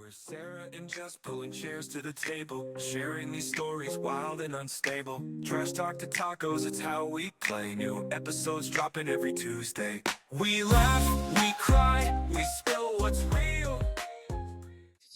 We're Sarah and Jess pulling chairs to the table, sharing these stories wild and unstable. Trash talk to tacos, it's how we play. New episodes dropping every Tuesday. We laugh, we cry, we spill what's real.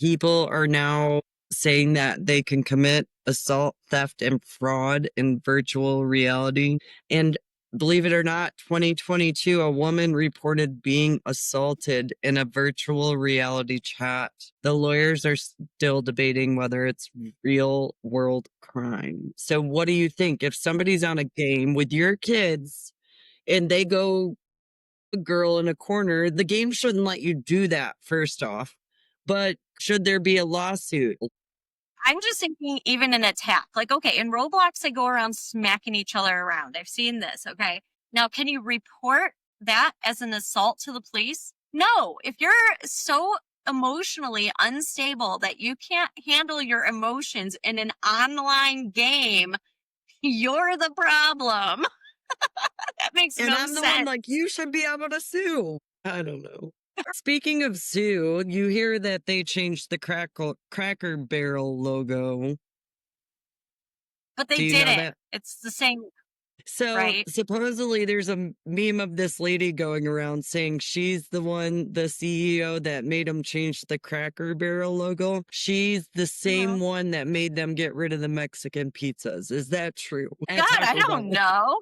People are now saying that they can commit assault, theft, and fraud in virtual reality. And believe it or not, 2022, a woman reported being assaulted in a virtual reality chat. The lawyers are still debating whether it's real world crime. So what do you think? If somebody's on a game with your kids and they go a girl in a corner, the game shouldn't let you do that, first off. But should there be a lawsuit? I'm just thinking even an attack. Like, okay, in Roblox, they go around smacking each other around. I've seen this, okay? Now, can you report that as an assault to the police? No. If you're so emotionally unstable that you can't handle your emotions in an online game, you're the problem. That makes And no I'm the sense. one like, you should be able to sue. I don't know. Speaking of sue, you hear that they changed the Cracker Barrel logo. But they Do you know didn't. that? It's the same, So right? supposedly there's a meme of this lady going around saying she's the CEO that made them change the Cracker Barrel logo. She's the same one that made them get rid of the Mexican pizzas. Is that true? God, I don't know.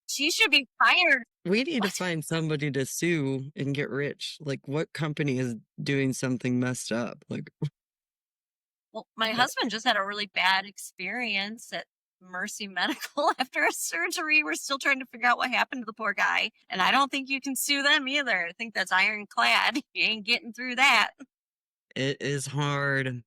She should be fired. We need to find somebody to sue and get rich. Like, what company is doing something messed up? Like, Well, my husband just had a really bad experience at Mercy Medical after a surgery. We're still trying to figure out what happened to the poor guy. And I don't think you can sue them either. I think that's ironclad. You ain't getting through that. it is hard.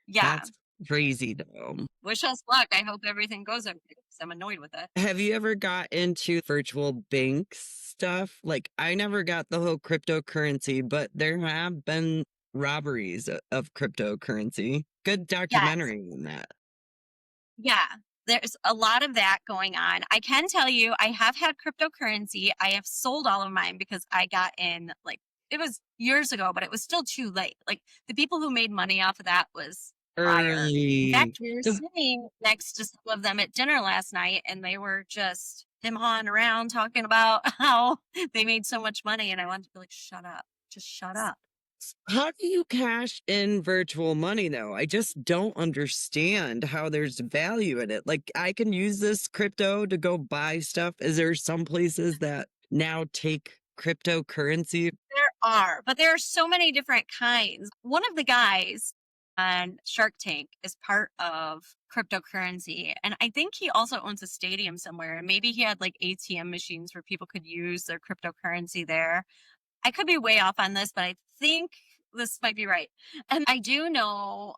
Yeah. That's crazy, though. Wish us luck. I hope everything goes okay because I'm annoyed with it. Have you ever got into virtual bank stuff? Like, I never got the whole cryptocurrency, but there have been robberies of cryptocurrency. Good documentary on that. Yeah. There's a lot of that going on. I can tell you, I have had cryptocurrency. I have sold all of mine because I got in, like, it was years ago, but it was still too late. Like, the people who made money off of that was prior. Early. In fact, we were sitting next to some of them at dinner last night, and they were just him-hawing around talking about how they made so much money. And I wanted to be like, shut up. Just shut up. How do you cash in virtual money, though? I just don't understand how there's value in it. Like, I can use this crypto to go buy stuff. Is there some places that now take cryptocurrency? There are, but there are so many different kinds. One of the guys on Shark Tank is part of cryptocurrency. And I think he also owns a stadium somewhere. And maybe he had like ATM machines where people could use their cryptocurrency there. I could be way off on this, but I think this might be right. And I do know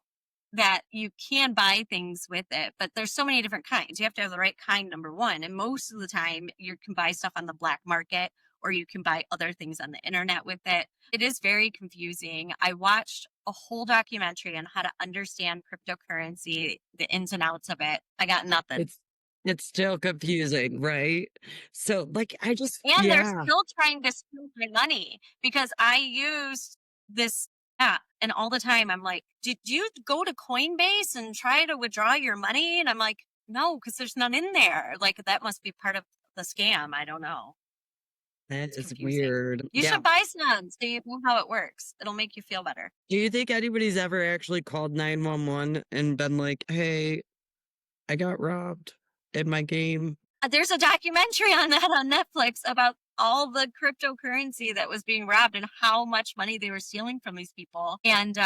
that you can buy things with it, but there's so many different kinds. You have to have the right kind, number one. And most of the time, you can buy stuff on the black market or you can buy other things on the internet with it. It is very confusing. I watched a whole documentary on how to understand cryptocurrency, the ins and outs of it. I got nothing. It's still confusing, right? So, like, And they're still trying to steal my money because I used this app and all the time I'm like, did you go to Coinbase and try to withdraw your money? And I'm like, no, because there's none in there. Like, that must be part of the scam. I don't know. That It's is confusing. weird. You should buy some so you know how it works. It'll make you feel better. Do you think anybody's ever actually called 911 and been like, hey, I got robbed in my game? There's a documentary on that on Netflix about all the cryptocurrency that was being robbed and how much money they were stealing from these people. And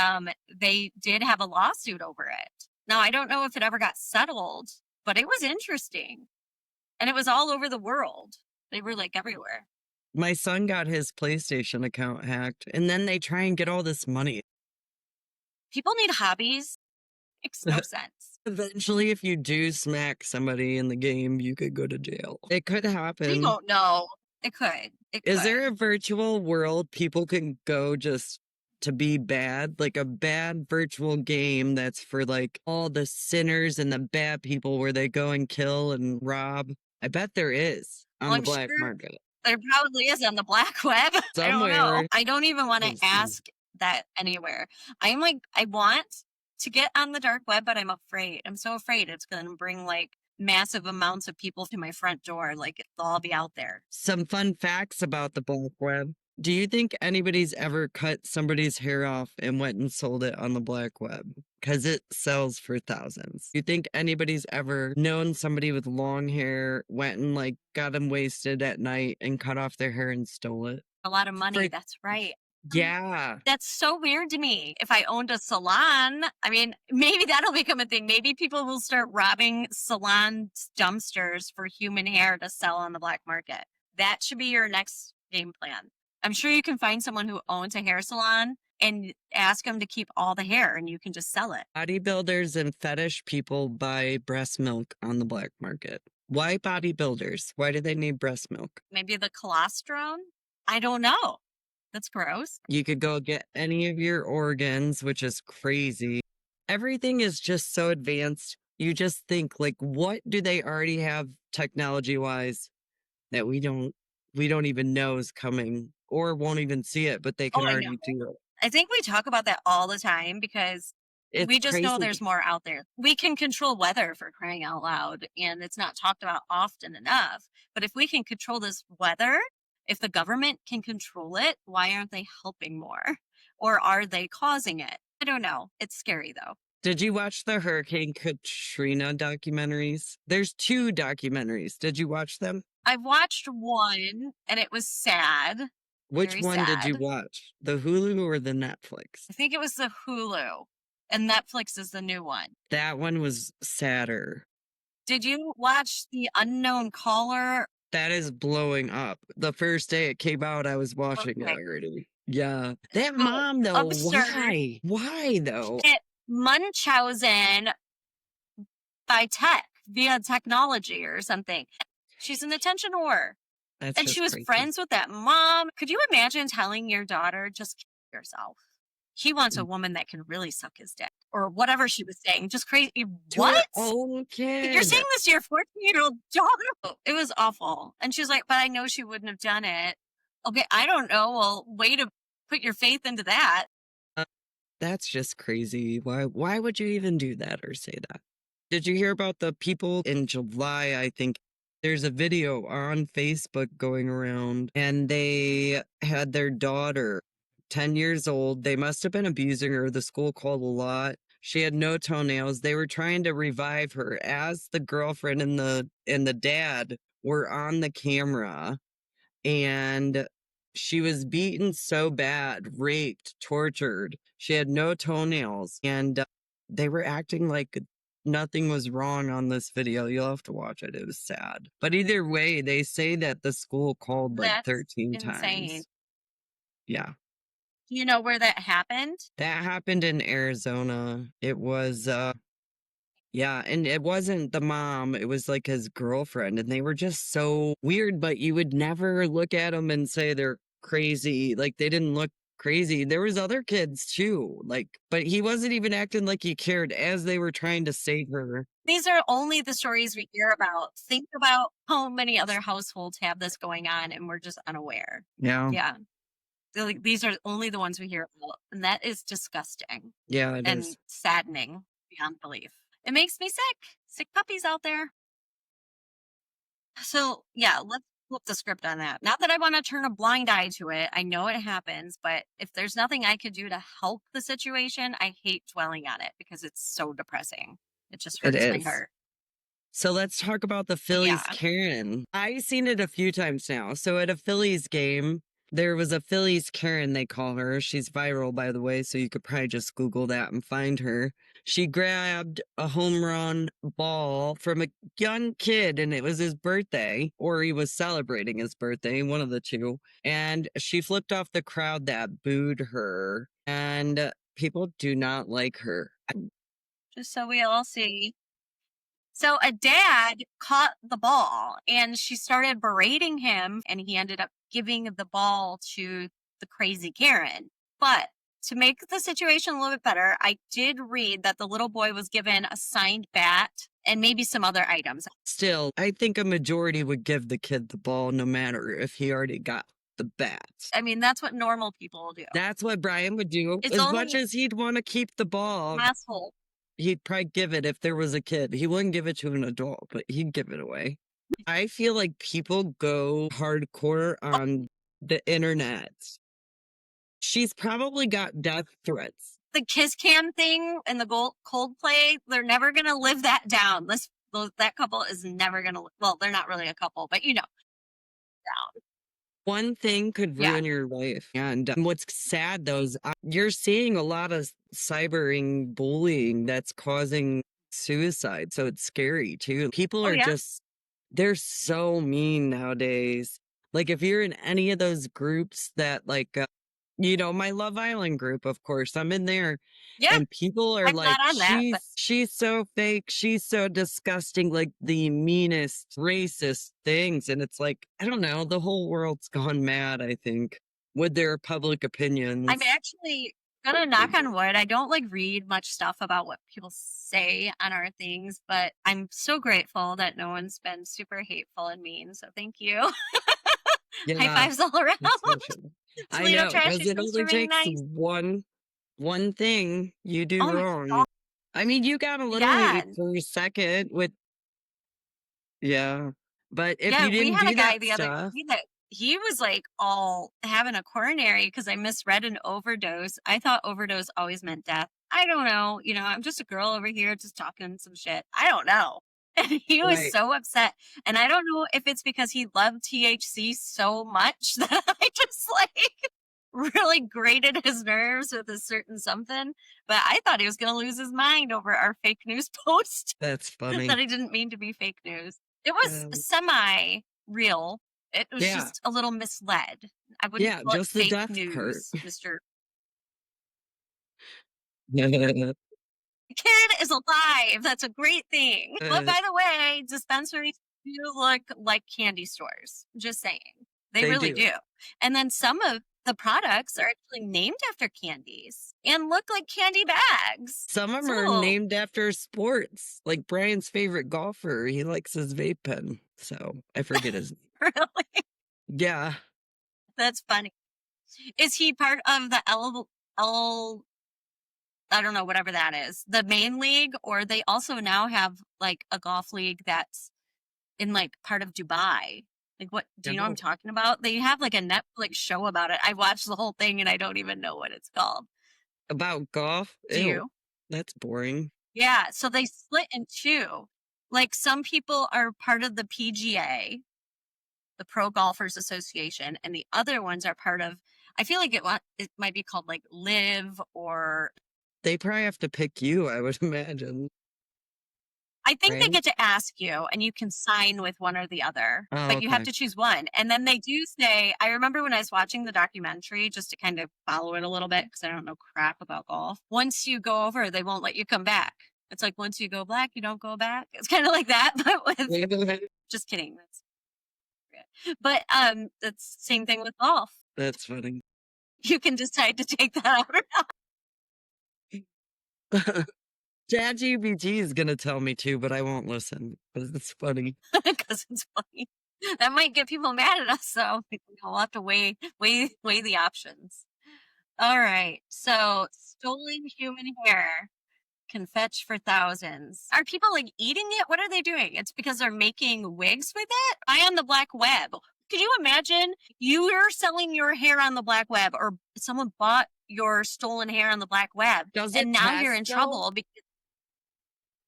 they did have a lawsuit over it. Now, I don't know if it ever got settled, but it was interesting. And it was all over the world. They were like everywhere. My son got his PlayStation account hacked, and then they try and get all this money. People need hobbies. Makes no sense. Eventually, if you do smack somebody in the game, you could go to jail. It could happen. We don't know. It could. Is there a virtual world people can go just to be bad? Like a bad virtual game that's for like all the sinners and the bad people where they go and kill and rob? I bet there is on the black market. There probably is on the black web. Somewhere. I don't know. I don't even want to ask that anywhere. I'm like, I want to get on the dark web, but I'm afraid. I'm so afraid it's going to bring like massive amounts of people to my front door. Like it'll all be out there. Some fun facts about the black web. Do you think anybody's ever cut somebody's hair off and went and sold it on the black web? Because it sells for thousands. You think anybody's ever known somebody with long hair, went and like got them wasted at night and cut off their hair and stole it? A lot of money. For- That's right. Yeah. That's so weird to me. If I owned a salon, I mean, maybe that'll become a thing. Maybe people will start robbing salon dumpsters for human hair to sell on the black market. That should be your next game plan. I'm sure you can find someone who owns a hair salon and ask them to keep all the hair and you can just sell it. Bodybuilders and fetish people buy breast milk on the black market. Why bodybuilders? Why do they need breast milk? Maybe the colostrum? I don't know. That's gross. You could go get any of your organs, which is crazy. Everything is just so advanced. You just think, like, what do they already have technology wise that we don't even know is coming or won't even see it, but they can I already know. do it. I think we talk about that all the time because It's we just know crazy. there's more out there. We can control weather, for crying out loud, and it's not talked about often enough. But if we can control this weather, if the government can control it, why aren't they helping more? Or are they causing it? I don't know. It's scary though. Did you watch the Hurricane Katrina documentaries? There's 2 documentaries. Did you watch them? I've watched one and it was sad. Which Very one did you sad. watch? The Hulu or the Netflix? I think it was the Hulu, and Netflix is the new one. That one was sadder. Did you watch The Unknown Caller? That is blowing up. The first day it came out, I was watching it Okay. already. Yeah. That So mom, though, absurd. why? Why, though? Get Munchausen by tech, via technology or something. She's an attention whore. That's And just she was crazy. friends with that mom. Could you imagine telling your daughter, just kill yourself? He wants a woman that can really suck his dick. Or whatever she was saying. Just crazy. To What? her own kid. You're saying this to your 14-year-old daughter? It was awful. And she's like, but I know she wouldn't have done it. Okay, I don't know. Well, way to put your faith into that. That's just crazy. Why would you even do that or say that? Did you hear about the people in July? I think there's a video on Facebook going around and they had their daughter, 10 years old. They must have been abusing her. The school called a lot. She had no toenails. They were trying to revive her as the girlfriend and the dad were on the camera, and she was beaten so bad, raped, tortured. She had no toenails, and they were acting like nothing was wrong on this video. You'll have to watch it. It was sad. But either way, they say that the school called like That's 13 insane. times. Yeah. Do you know where that happened? That happened in Arizona. It was, yeah, and it wasn't the mom. It was like his girlfriend, and they were just so weird, but you would never look at them and say they're crazy. Like, they didn't look crazy. There was other kids too, like, but he wasn't even acting like he cared as they were trying to save her. These are only the stories we hear about. Think about how many other households have this going on and we're just unaware. Yeah. Yeah. Like, these are only the ones we hear about. And that is disgusting Yeah, it and is. saddening beyond belief. It makes me sick. Sick puppies out there. So, yeah, let's flip the script on that. Not that I want to turn a blind eye to it. I know it happens, but if there's nothing I could do to help the situation, I hate dwelling on it because it's so depressing. It just It hurts my is. heart. So let's talk about the Phillies Yeah. Karen. I've seen it a few times now. So at a Phillies game, there was a Phillies Karen, they call her. She's viral, by the way, so you could probably just Google that and find her. She grabbed a home run ball from a young kid, and it was his birthday, or he was celebrating his birthday, one of the two. And she flipped off the crowd that booed her, and people do not like her. Just so we all see. So a dad caught the ball and she started berating him, and he ended up giving the ball to the crazy Karen. But to make the situation a little bit better, I did read that the little boy was given a signed bat and maybe some other items. Still, I think a majority would give the kid the ball no matter if he already got the bat. I mean, that's what normal people do. That's what Brian would do. It's As only much as he'd want to keep the ball, asshole. he'd probably give it if there was a kid. He wouldn't give it to an adult, but he'd give it away. I feel like people go hardcore on the internet. She's probably got death threats. The kiss cam thing and the Coldplay, they're never going to live that down. That couple is never going to, well, they're not really a couple, but you know, down. One thing could ruin your life. And what's sad though is you're seeing a lot of cyber bullying that's causing suicide. So it's scary too. People are just, they're so mean nowadays. Like if you're in any of those groups that like, you know, my Love Island group, of course, I'm in there. Yeah. And people are I'm like, not on that, but she's so fake. She's so disgusting, like the meanest, racist things. And it's like, I don't know, the whole world's gone mad, I think, with their public opinions. I'm actually gonna knock on wood. I don't like read much stuff about what people say on our things, but I'm so grateful that no one's been super hateful and mean. So thank you. High fives all around. I Toledo know, trash because it only takes one thing you do wrong. I mean, you got a little hate for a second with, but if you didn't we had do a guy that the other stuff, day that he was like all having a coronary because I misread an overdose. I thought overdose always meant death. I don't know. You know, I'm just a girl over here just talking some shit. I don't know. And he was so upset. And I don't know if it's because he loved THC so much that I just like really grated his nerves with a certain something. But I thought he was going to lose his mind over our fake news post. That's funny. That I didn't mean to be fake news. It was semi-real. It was just a little misled. I wouldn't call just it the death fake part. news, Mr. Kid is alive. That's a great thing. But by the way, dispensaries do look like candy stores. Just saying. They really do. And then some of the products are actually named after candies and look like candy bags. Some of them are named after sports. Like Brian's favorite golfer, he likes his vape pen. So I forget his name. Really? Yeah. That's funny. Is he part of the I don't know, whatever that is, the main league, or they also now have like a golf league that's in like part of Dubai? Like what, do you know what I'm talking about? They have like a Netflix show about it. I watched the whole thing and I don't even know what it's called. About golf? Do you? That's boring. Yeah. So they split in two. Like some people are part of the PGA, the Pro Golfers Association, and the other ones are part of, I feel like it might be called like Live or. They probably have to pick you, I would imagine. I think they get to ask you and you can sign with one or the other, but you have to choose one. And then they do say, I remember when I was watching the documentary, just to kind of follow it a little bit, because I don't know crap about golf. Once you go over, they won't let you come back. It's like, once you go black, you don't go back. It's kind of like that, but with, just kidding. But that's the same thing with golf. That's funny. You can decide to take that out or not. ChatGPT is going to tell me to, but I won't listen because it's funny. Because it's funny. That might get people mad at us, so we'll have to weigh the options. All right. So stolen human hair can fetch for thousands. Are people like eating it? What are they doing? It's because they're making wigs with it? Buy on the black web. Could you imagine you're selling your hair on the black web, or someone bought your stolen hair on the black web, and now you're in trouble because.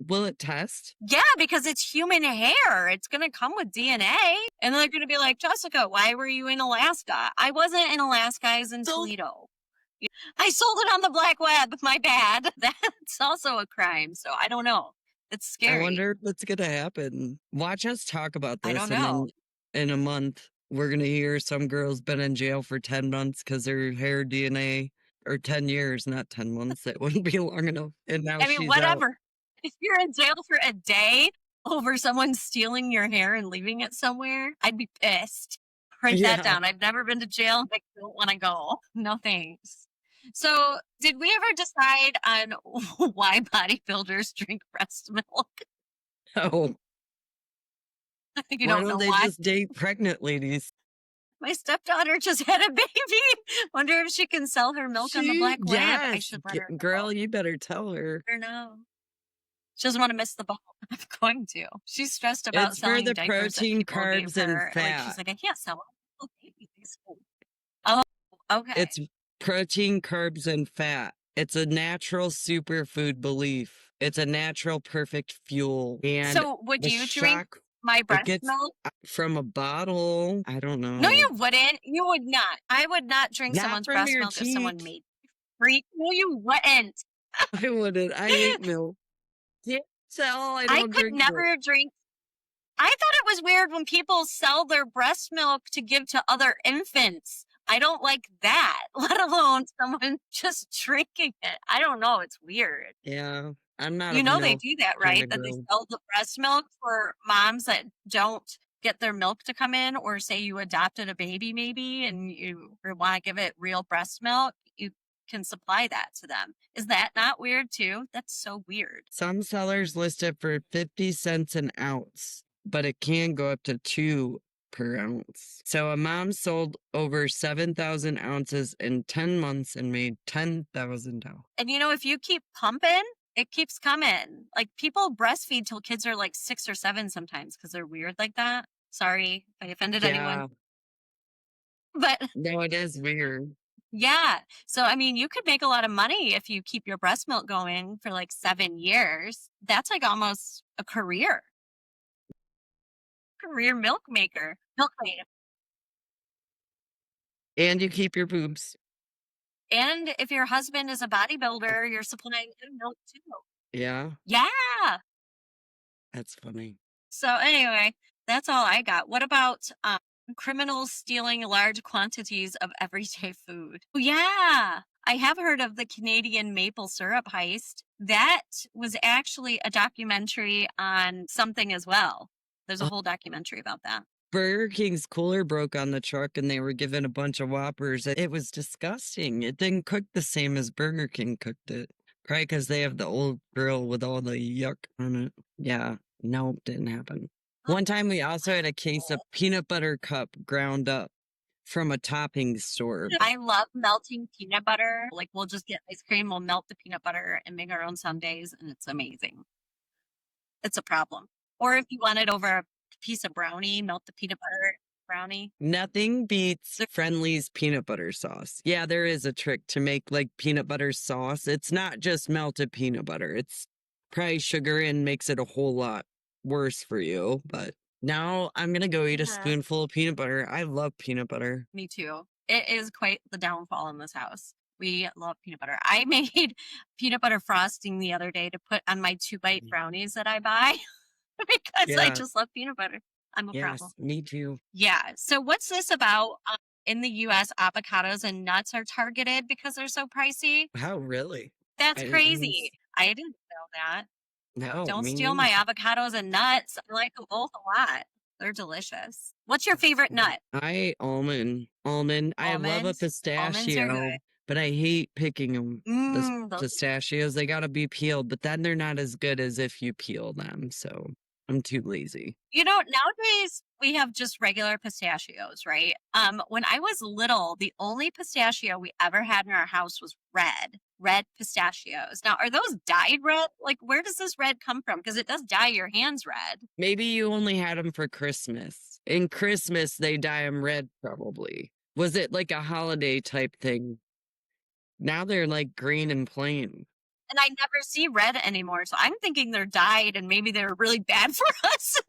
Will it test? Yeah, because it's human hair. It's going to come with DNA. And they're going to be like, Jessica, why were you in Alaska? I wasn't in Alaska. I was in Toledo. I sold it on the black web. My bad. That's also a crime. So I don't know. It's scary. I wonder what's going to happen. Watch us talk about this. I don't know. In a month, we're going to hear some girl's been in jail for 10 months because her hair DNA, or 10 years, not 10 months. It wouldn't be long enough. And now she's whatever. Out. If you're in jail for a day over someone stealing your hair and leaving it somewhere, I'd be pissed. Write that down. I've never been to jail. I don't want to go. No thanks. So did we ever decide on why bodybuilders drink breast milk? Oh. You don't know why? They just date pregnant ladies? My stepdaughter just had a baby. Wonder if she can sell her milk on the black web. I Yes, should let her know. girl, you better tell her. Let her know. She doesn't want to miss the boat. I'm going to. She's stressed about It's for selling the diapers that protein, people gave carbs, and her. Like, she's fat. like, I can't sell them. Oh, okay. It's protein, carbs, and fat. It's a natural superfood belief. It's a natural perfect fuel. And So would the you drink shock my it breast gets milk? from a bottle. I don't know. No, you wouldn't. You would not. I would not drink Not someone's from breast your milk if someone teeth. made free. No, you wouldn't. I wouldn't. I hate milk. Can't tell I I don't could drink milk. never drink. I thought it was weird when people sell their breast milk to give to other infants. I don't like that, let alone someone just drinking it. I don't know. It's weird. Yeah, I'm not You a know they milk do that, kind right? of That they girl. sell the breast milk for moms that don't get their milk to come in, or say you adopted a baby maybe and you want to give it real breast milk, you can supply that to them. Is that not weird too? That's so weird. Some sellers list it for 50 cents an ounce, but it can go up to 2 per ounce. So a mom sold over 7,000 ounces in 10 months and made $10,000. And you know, if you keep pumping, it keeps coming. Like, people breastfeed till kids are like 6 or 7 sometimes because they're weird like that. Sorry if I offended anyone. But No, it is weird. yeah. So, I mean, you could make a lot of money if you keep your breast milk going for like 7 years. That's like almost a career. Career milk maker. Milkmaid. And you keep your boobs. And if your husband is a bodybuilder, you're supplying him milk too. Yeah, Yeah. that's funny. So anyway, that's all I got. What about criminals stealing large quantities of everyday food? Oh, yeah. I have heard of the Canadian maple syrup heist. That was actually a documentary on something as well. There's a whole documentary about that. Burger King's cooler broke on the truck and they were given a bunch of Whoppers. It was disgusting. It didn't cook the same as Burger King cooked it. Probably because they have the old grill with all the yuck on it. Yeah, nope, didn't happen. One time we also had a case of peanut butter cup ground up from a topping store. I love melting peanut butter. Like, we'll just get ice cream, we'll melt the peanut butter and make our own sundaes, and it's amazing. It's a problem. Or if you want it over a piece of brownie, melt the peanut butter brownie. Nothing beats Friendly's peanut butter sauce. Yeah, there is a trick to make like peanut butter sauce. It's not just melted peanut butter. It's probably sugar and makes it a whole lot worse for you. But now I'm going to go eat a spoonful of peanut butter. I love peanut butter. Me too. It is quite the downfall in this house. We love peanut butter. I made peanut butter frosting the other day to put on my 2-bite brownies that I buy because I Yeah. just love peanut butter. I'm a Yes, problem. me too. Yeah. So what's this about? In the U.S., avocados and nuts are targeted because they're so pricey. How really? That's I didn't crazy. I didn't know that. No, Don't me steal my neither. avocados and nuts. I like them both a lot. They're delicious. What's your favorite nut? Almond. I love a Almonds? Almonds are pistachio, good. but I hate picking them. The Those pistachios, they gotta be peeled, but then they're not as good as if you peel them. So I'm too lazy. You know, nowadays we have just regular pistachios, right? When I was little, the only pistachio we ever had in our house was red pistachios. Now, are those dyed red? Like, where does this red come from? Because it does dye your hands red. Maybe you only had them for Christmas. In Christmas, they dye them red, probably. Was it like a holiday type thing? Now they're like green and plain. And I never see red anymore. So I'm thinking they're dyed and maybe they're really bad for us.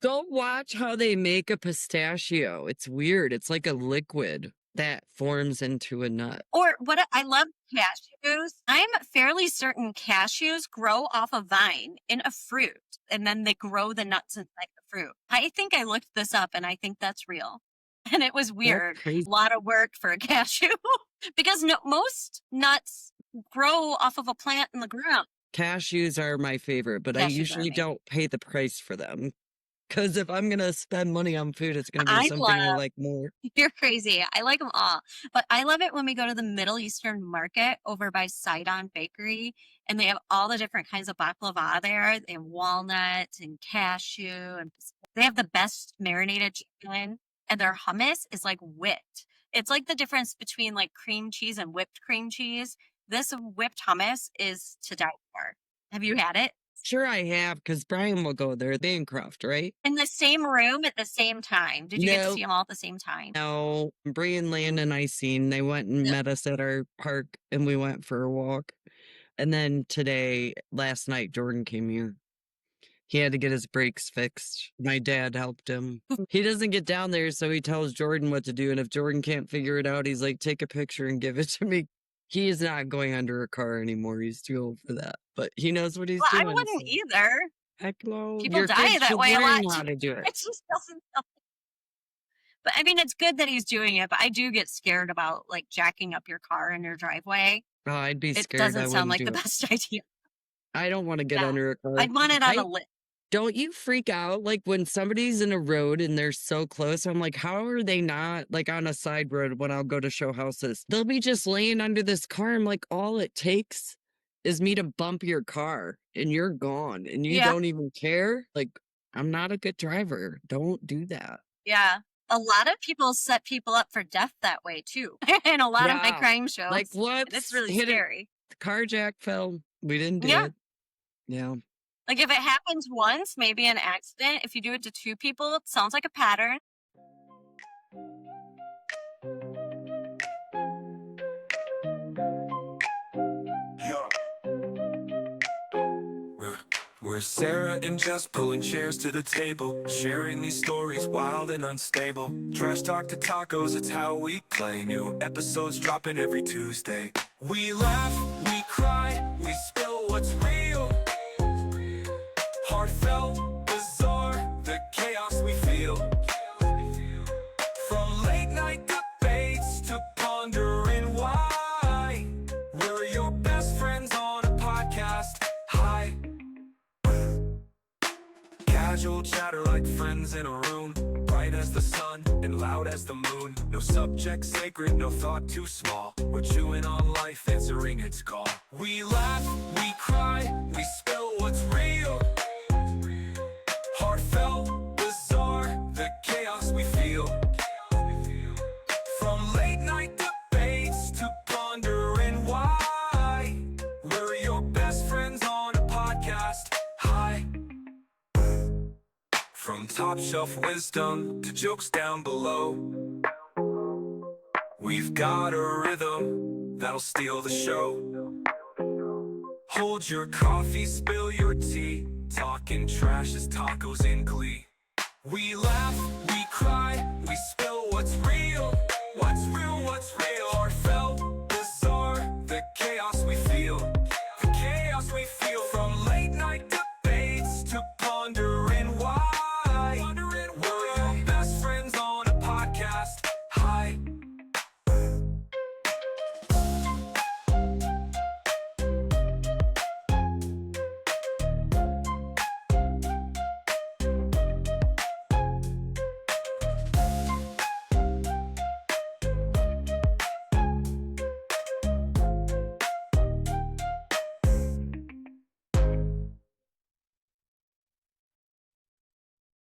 Go watch how they make a pistachio. It's weird. It's like a liquid that forms into a nut. Or what I love cashews. I'm fairly certain cashews grow off a vine in a fruit and then they grow the nuts inside the fruit. I think I looked this up and I think that's real. And it was weird. crazy. A lot of work for a cashew because most nuts grow off of a plant in the ground. Cashews are my favorite, but I Cashews are usually amazing. don't pay the price for them. Because if I'm going to spend money on food, it's going to be I something I love- like more. You're crazy. I like them all. But I love it when we go to the Middle Eastern market over by Sidon Bakery and they have all the different kinds of baklava there. They have walnut and cashew and they have the best marinated chicken. and their hummus is like whipped. It's like the difference between like cream cheese and whipped cream cheese. This whipped hummus is to die for. Have you had it? Sure, I have, because Brian will go there. Bancroft, right? In the same room at the same time. Did you get to No. see them all at the same time? No, Brian, Land, and I seen they went and met us at our park, and we went for a walk. And then last night, Jordan came here. He had to get his brakes fixed. My dad helped him. He doesn't get down there, so he tells Jordan what to do. And if Jordan can't figure it out, he's like, take a picture and give it to me. He is not going under a car anymore. He's too old for that. But he knows what he's Well, doing. I wouldn't either. Heck no. People Your die kids that should way a learn lot how too. to do It it. just doesn't. But I mean, it's good that he's doing it. But I do get scared about like jacking up your car in your driveway. Oh, I'd be It scared. I doesn't sound wouldn't like do the it. best idea. I don't want to get Yeah. under a car. I'd want it on a list. Don't you freak out like when somebody's in a road and they're so close? I'm like, how are they not like on a side road when I'll go to show houses? They'll be just laying under this car. I'm like, all it takes is me to bump your car and you're gone and you Yeah. don't even care. Like, I'm not a good driver. Don't do that. Yeah. A lot of people set people up for death that way too. In a lot of my Yeah. crime shows. Like, what? And it's really Hit it. scary. The carjack fell. We didn't do Yeah. it. Yeah. Like if it happens once, maybe an accident. If you do it to two people, it sounds like a pattern. We're Sarah and Jess pulling chairs to the table, sharing these stories wild and unstable. Trash talk to tacos, it's how we play. New episodes dropping every Tuesday. We laugh, we cry, we spill what's real. Heartfelt, bizarre, the chaos we feel. From late night debates to pondering why. We're your best friends on a podcast. Hi. Casual chatter like friends in a room, bright as the sun and loud as the moon. No subject sacred, no thought too small. We're chewing on life, answering its call. We laugh, we cry, we spill what's real. Heartfelt, bizarre, the chaos we feel. From late night debates to pondering why. We're your best friends on a podcast. Hi. From top shelf wisdom to jokes down below, we've got a rhythm that'll steal the show. Hold your coffee, spill your tea, talking trash as tacos in glee. We laugh, we cry, we spill what's real, what's real, what's real.